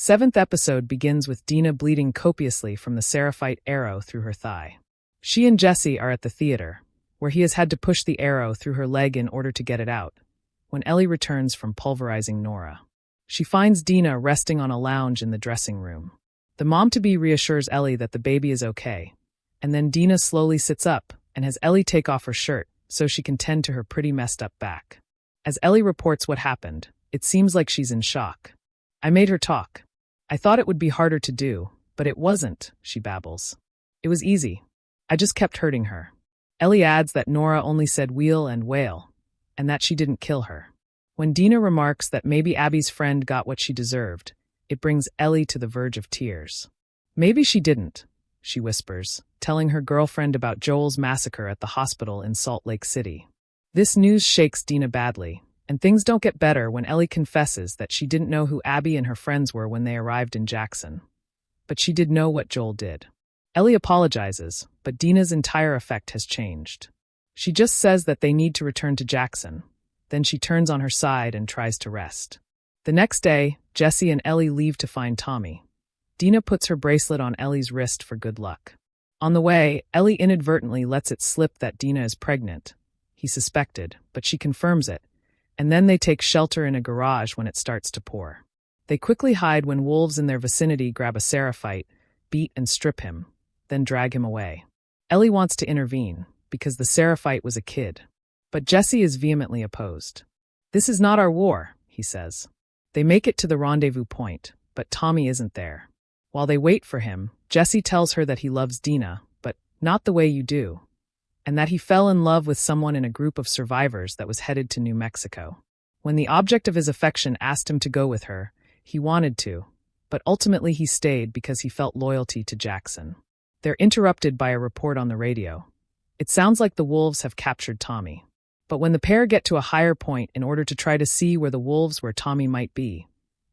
Seventh episode begins with Dina bleeding copiously from the Seraphite arrow through her thigh. She and Jesse are at the theater, where he has had to push the arrow through her leg in order to get it out, when Ellie returns from pulverizing Nora. She finds Dina resting on a lounge in the dressing room. The mom-to-be reassures Ellie that the baby is okay, and then Dina slowly sits up and has Ellie take off her shirt so she can tend to her pretty messed up back. As Ellie reports what happened, it seems like she's in shock. "I made her talk. I thought it would be harder to do, but it wasn't," she babbles. "It was easy. I just kept hurting her." Ellie adds that Nora only said wheel and wail, and that she didn't kill her. When Dina remarks that maybe Abby's friend got what she deserved, it brings Ellie to the verge of tears. "Maybe she didn't," she whispers, telling her girlfriend about Joel's massacre at the hospital in Salt Lake City. This news shakes Dina badly, and things don't get better when Ellie confesses that she didn't know who Abby and her friends were when they arrived in Jackson. But she did know what Joel did. Ellie apologizes, but Dina's entire effect has changed. She just says that they need to return to Jackson. Then she turns on her side and tries to rest. The next day, Jesse and Ellie leave to find Tommy. Dina puts her bracelet on Ellie's wrist for good luck. On the way, Ellie inadvertently lets it slip that Dina is pregnant. He suspected, but she confirms it, and then they take shelter in a garage when it starts to pour. They quickly hide when wolves in their vicinity grab a Seraphite, beat and strip him, then drag him away. Ellie wants to intervene, because the Seraphite was a kid. But Jesse is vehemently opposed. "This is not our war," he says. They make it to the rendezvous point, but Tommy isn't there. While they wait for him, Jesse tells her that he loves Dina, but not the way you do, and that he fell in love with someone in a group of survivors that was headed to New Mexico. When the object of his affection asked him to go with her, he wanted to, but ultimately he stayed because he felt loyalty to Jackson. They're interrupted by a report on the radio. It sounds like the wolves have captured Tommy. But when the pair get to a higher point in order to try to see where Tommy might be,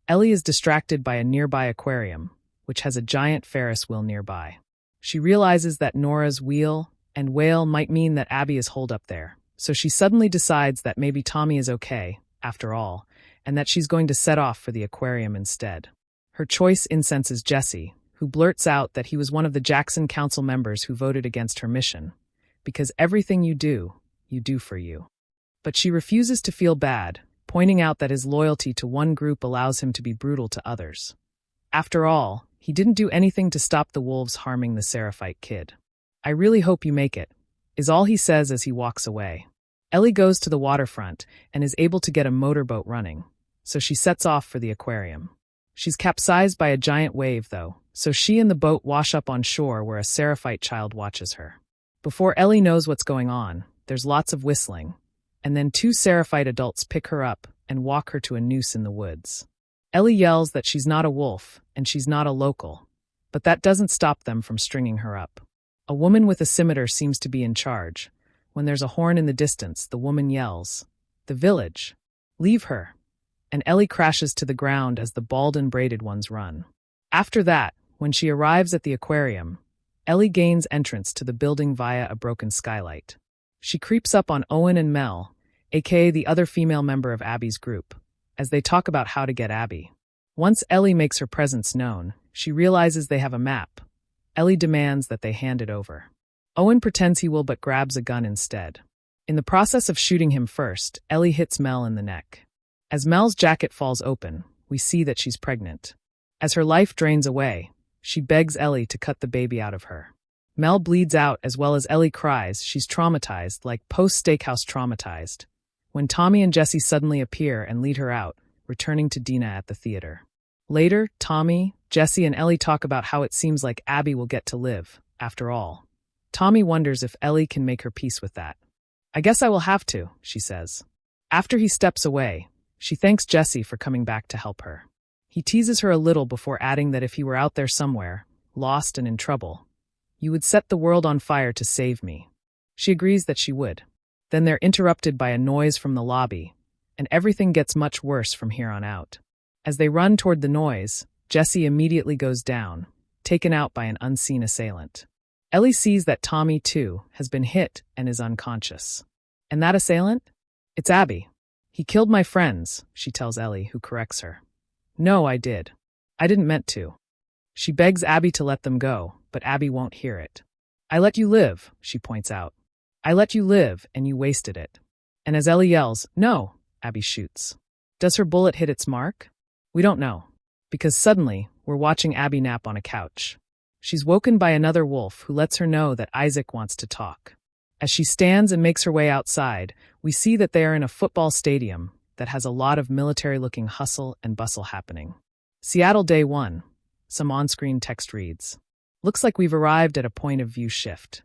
Ellie is distracted by a nearby aquarium, which has a giant Ferris wheel nearby. She realizes that Nora's wheel and wail might mean that Abby is holed up there, so she suddenly decides that maybe Tommy is okay, after all, and that she's going to set off for the aquarium instead. Her choice incenses Jesse, who blurts out that he was one of the Jackson Council members who voted against her mission, because everything you do for you. But she refuses to feel bad, pointing out that his loyalty to one group allows him to be brutal to others. After all, he didn't do anything to stop the wolves harming the Seraphite kid. "I really hope you make it," is all he says as he walks away. Ellie goes to the waterfront and is able to get a motorboat running, so she sets off for the aquarium. She's capsized by a giant wave, though, so she and the boat wash up on shore where a Seraphite child watches her. Before Ellie knows what's going on, there's lots of whistling, and then two Seraphite adults pick her up and walk her to a noose in the woods. Ellie yells that she's not a wolf and she's not a local, but that doesn't stop them from stringing her up. A woman with a scimitar seems to be in charge. When there's a horn in the distance, the woman yells, "The village! Leave her!" And Ellie crashes to the ground as the bald and braided ones run. After that, when she arrives at the aquarium, Ellie gains entrance to the building via a broken skylight. She creeps up on Owen and Mel, aka the other female member of Abby's group, as they talk about how to get Abby. Once Ellie makes her presence known, she realizes they have a map. Ellie demands that they hand it over. Owen pretends he will but grabs a gun instead. In the process of shooting him first, Ellie hits Mel in the neck. As Mel's jacket falls open, we see that she's pregnant. As her life drains away, she begs Ellie to cut the baby out of her. Mel bleeds out as well as Ellie cries. She's traumatized, like post-steakhouse traumatized, when Tommy and Jesse suddenly appear and lead her out, returning to Dina at the theater. Later, Tommy, Jesse, and Ellie talk about how it seems like Abby will get to live, after all. Tommy wonders if Ellie can make her peace with that. "I guess I will have to," she says. After he steps away, she thanks Jesse for coming back to help her. He teases her a little before adding that if he were out there somewhere, lost and in trouble, "You would set the world on fire to save me." She agrees that she would. Then they're interrupted by a noise from the lobby, and everything gets much worse from here on out. As they run toward the noise, Jesse immediately goes down, taken out by an unseen assailant. Ellie sees that Tommy, too, has been hit and is unconscious. "And that assailant? It's Abby. He killed my friends," she tells Ellie, who corrects her. "No, I did." I didn't meant to. She begs Abby to let them go, but Abby won't hear it. I let you live, she points out. I let you live, and you wasted it. And as Ellie yells, no, Abby shoots. Does her bullet hit its mark? We don't know. Because suddenly, we're watching Abby nap on a couch. She's woken by another wolf who lets her know that Isaac wants to talk. As she stands and makes her way outside, we see that they are in a football stadium that has a lot of military-looking hustle and bustle happening. Seattle Day 1. Some on-screen text reads. Looks like we've arrived at a point of view shift.